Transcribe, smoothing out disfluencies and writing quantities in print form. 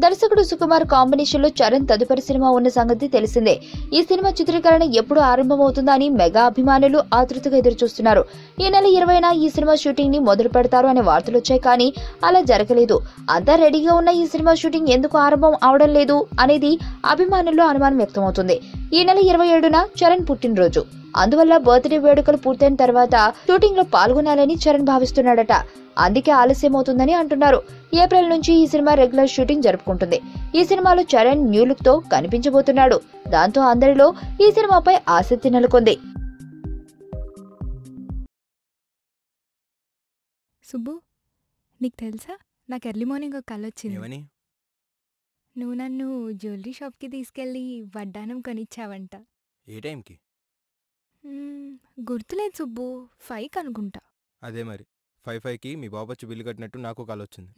దర్శకుడు సుకుమార్ కాంబినేషన్ లో చరణ్ తదుపరి సినిమా ఉన్న సంగతి తెలిసిందే. ఈ సినిమా చిత్రీకరణ ఎప్పుడు ఆరంభమవుతుందా అని మెగా అభిమానులు ఆతృతగా ఎదురుచూస్తున్నారు. ఈ నెల 20న ఈ సినిమా షూటింగ్ ని మొదలు పెడతారు అనే వార్తలొచ్చాయి, కానీ అలా జరగలేదు. అంతా రెడీగా ఉన్న ఈ సినిమా షూటింగ్ ఎందుకు ఆరంభం అవడం లేదు అనేది అభిమానుల్లో అనుమానం వ్యక్తమవుతుంది. ఈ నెల 27న చరణ్ పుట్టినరోజు. అందువల్ల బర్త్డే వేడుకలు పూర్తయిన తర్వాత షూటింగ్ లో పాల్గొనాలని చరణ్ భావిస్తున్నాడట. అందుకే ఆలస్యమవుతుందని అంటున్నారు. ఏప్రిల్ నుంచి ఈ సినిమా రెగ్యులర్ షూటింగ్ జరుపుకుంటుంది. ఈ సినిమాలో చరణ్ న్యూ లుక్ తో కనిపించబోతున్నాడు. దాంతో అందరిలో ఈ సినిమాపై ఆసక్తి నెలకొంది. సుబ్బు, నీకు తెలుసా, నాకు ఎర్లీ మార్నింగ్ ఒక కల వచ్చింది. నువ్వు నన్ను జ్యువెలరీ షాప్కి తీసుకెళ్ళి వడ్డానం కొనిచ్చావంట. ఏ టైంకి? గుర్తులేదు సుబ్బు, 5 అనుకుంటా. అదే మరి 5కి మీ బాబు వచ్చి బిల్లు కట్టినట్టు నాకు కాల్ వచ్చింది.